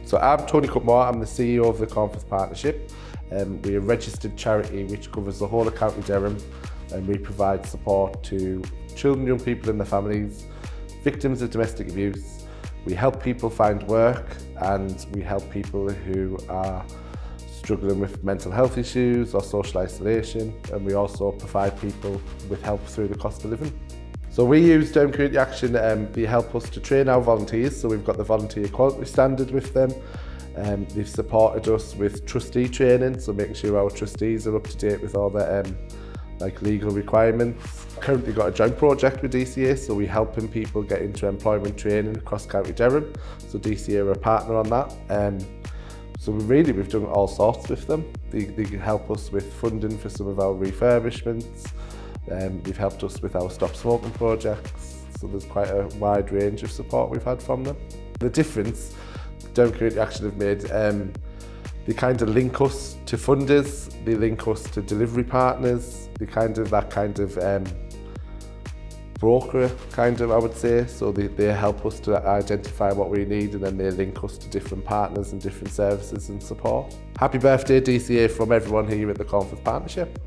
So I'm Tony Cutmore, I'm the CEO of the Cornforth Partnership. We're a registered charity which covers the whole of County Durham, and we provide support to children, young people and their families, victims of domestic abuse. We help people find work, and we help people who are struggling with mental health issues or social isolation, and we also provide people with help through the cost of living. So we use Durham Community Action. They help us to train our volunteers, so we've got the volunteer equality standard with them. They've supported us with trustee training, so making sure our trustees are up to date with all the legal requirements. Currently got a joint project with DCA, so we're helping people get into employment training across County Durham. So DCA are a partner on that. So we've done all sorts with them. They help us with funding for some of our refurbishments. They've helped us with our Stop Smoking projects, so there's quite a wide range of support we've had from them. The difference Durham Community Action have made, they kind of link us to funders, they link us to delivery partners, they broker, I would say. So they help us to identify what we need, and then they link us to different partners and different services and support. Happy birthday DCA from everyone here at the Cornforth Partnership.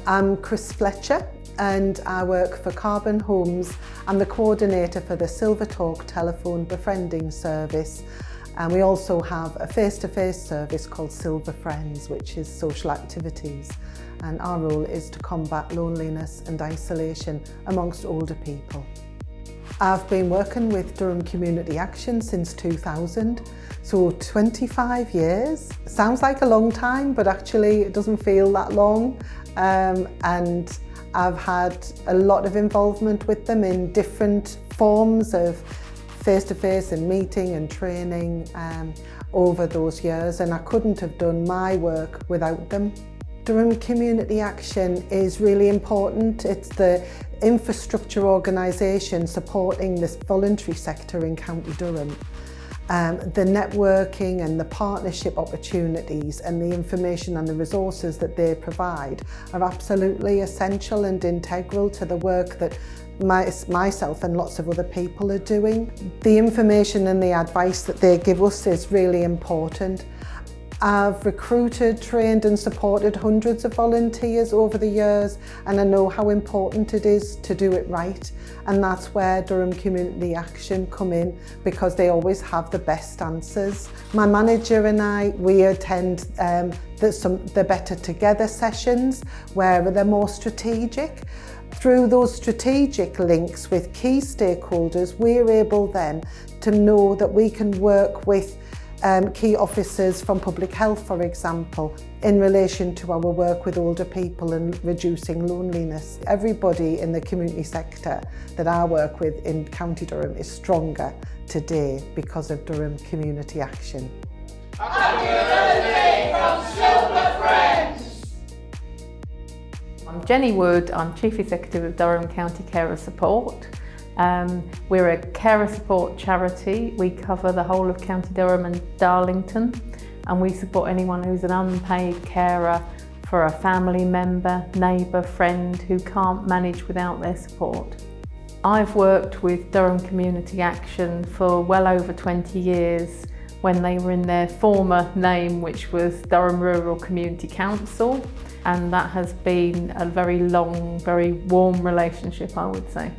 I'm Chris Fletcher and I work for Carbon Homes. I'm the coordinator for the Silver Talk telephone befriending service, and we also have a face-to-face service called Silver Friends, which is social activities, and our role is to combat loneliness and isolation amongst older people. I've been working with Durham Community Action since 2000, so 25 years. Sounds like a long time, but actually it doesn't feel that long. And I've had a lot of involvement with them in different forms of face-to-face and meeting and training over those years, and I couldn't have done my work without them. Durham Community Action is really important. It's the infrastructure organisation supporting this voluntary sector in County Durham. The networking and the partnership opportunities and the information and the resources that they provide are absolutely essential and integral to the work that myself and lots of other people are doing. The information and the advice that they give us is really important. I've recruited, trained and supported hundreds of volunteers over the years, and I know how important it is to do it right, and that's where Durham Community Action come in, because they always have the best answers. My manager and I, we attend the Better Together sessions where they're more strategic. Through those strategic links with key stakeholders, we're able then to know that we can work with key officers from public health, for example, in relation to our work with older people and reducing loneliness. Everybody in the community sector that I work with in County Durham is stronger today because of Durham Community Action. Happy birthday from Silver Friends! I'm Jenny Wood, I'm Chief Executive of Durham County Carer Support. We're a carer support charity. We cover the whole of County Durham and Darlington, and we support anyone who's an unpaid carer for a family member, neighbour, friend who can't manage without their support. I've worked with Durham Community Action for well over 20 years when they were in their former name, which was Durham Rural Community Council, and that has been a very long, very warm relationship, I would say.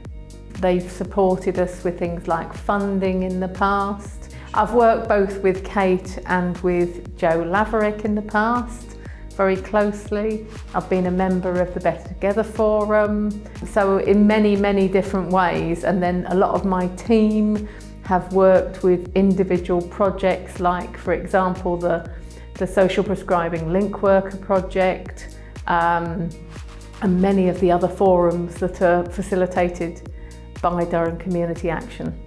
They've supported us with things like funding in the past. I've worked both with Kate and with Joe Laverick in the past, very closely. I've been a member of the Better Together Forum, so in many, many different ways. And then a lot of my team have worked with individual projects like, for example, the Social Prescribing Link Worker project, and many of the other forums that are facilitated by Durham Community Action.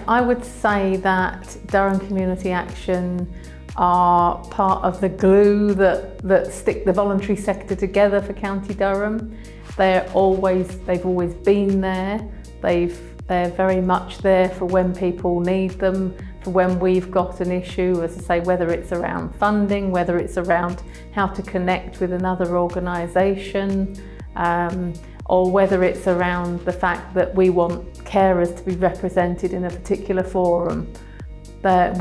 I would say that Durham Community Action are part of the glue that stick the voluntary sector together for County Durham. They've always been there. They're very much there for when people need them, for when we've got an issue, as I say, whether it's around funding, whether it's around how to connect with another organisation, or whether it's around the fact that we want carers to be represented in a particular forum. that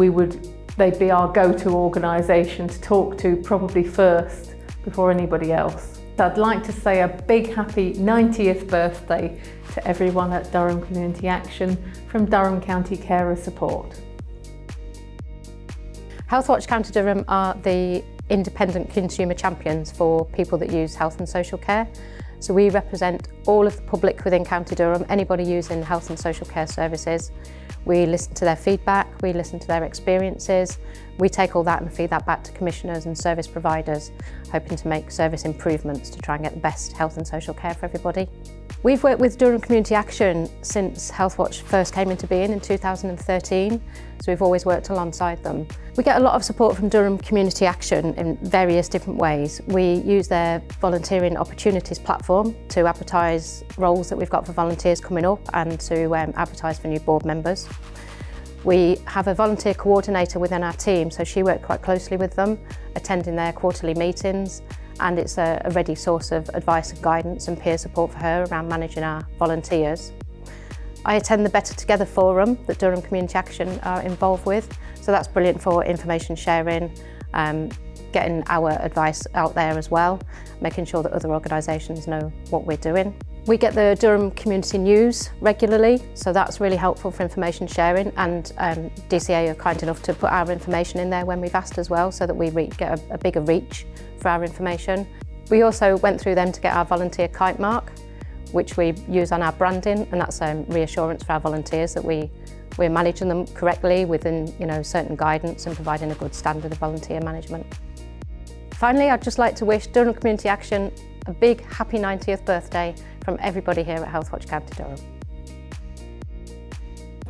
they'd be our go-to organisation to talk to probably first before anybody else. So I'd like to say a big happy 90th birthday to everyone at Durham Community Action from Durham County Carer Support. Healthwatch County Durham are the independent consumer champions for people that use health and social care. So we represent all of the public within County Durham, anybody using health and social care services. We listen to their feedback, we listen to their experiences, we take all that and feed that back to commissioners and service providers, hoping to make service improvements to try and get the best health and social care for everybody. We've worked with Durham Community Action since Healthwatch first came into being in 2013, so we've always worked alongside them. We get a lot of support from Durham Community Action in various different ways. We use their volunteering opportunities platform to advertise roles that we've got for volunteers coming up and to advertise for new board members. We have a volunteer coordinator within our team, so she worked quite closely with them, attending their quarterly meetings, and it's a ready source of advice and guidance and peer support for her around managing our volunteers. I attend the Better Together forum that Durham Community Action are involved with, so that's brilliant for information sharing, getting our advice out there as well, making sure that other organisations know what we're doing. We get the Durham Community News regularly, so that's really helpful for information sharing, and DCA are kind enough to put our information in there when we've asked as well, so that we get a bigger reach for our information. We also went through them to get our volunteer kite mark, which we use on our branding, and that's reassurance for our volunteers that we're managing them correctly within certain guidance and providing a good standard of volunteer management. Finally, I'd just like to wish Durham Community Action a big happy 90th birthday from everybody here at Healthwatch County Durham.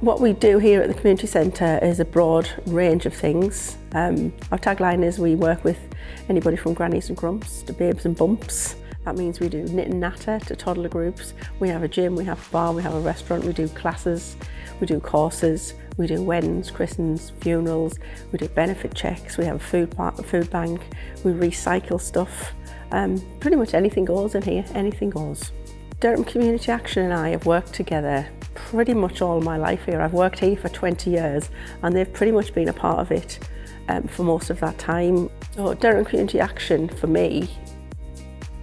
What we do here at the Community Centre is a broad range of things. Our tagline is we work with anybody from grannies and grumps to babes and bumps. That means we do knit and natter to toddler groups. We have a gym, we have a bar, we have a restaurant, we do classes, we do courses, we do weddings, christenings, funerals, we do benefit checks, we have a food bank, we recycle stuff. Pretty much anything goes in here, anything goes. Durham Community Action and I have worked together pretty much all my life here. I've worked here for 20 years and they've pretty much been a part of it for most of that time. So Durham Community Action for me,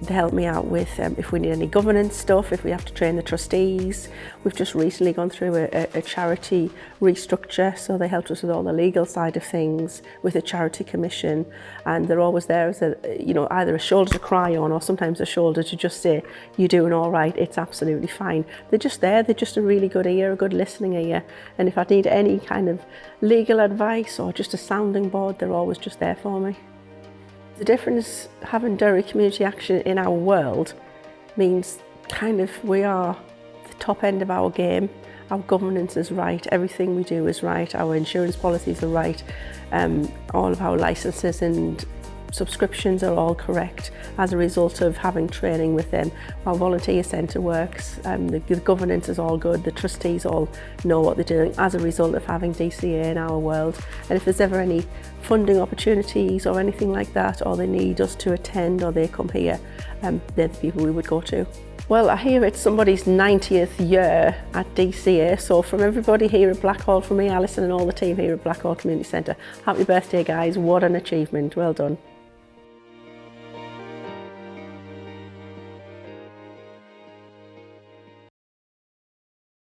they help me out with if we need any governance stuff, if we have to train the trustees. We've just recently gone through a charity restructure, so they helped us with all the legal side of things with a charity commission, and they're always there as either a shoulder to cry on or sometimes a shoulder to just say, you're doing all right, it's absolutely fine. They're just there, they're just a really good ear, a good listening ear, and if I need any kind of legal advice or just a sounding board, they're always just there for me. The difference having Durham Community Action in our world means we are the top end of our game. Our governance is right, everything we do is right, our insurance policies are right, all of our licenses and subscriptions are all correct as a result of having training with them. Our volunteer centre works, the governance is all good, the trustees all know what they're doing as a result of having DCA in our world. And if there's ever any funding opportunities or anything like that, or they need us to attend or they come here, they're the people we would go to. Well, I hear it's somebody's 90th year at DCA, so from everybody here at Blackhall, from me, Alison and all the team here at Blackhall Community Centre, happy birthday guys, what an achievement, well done.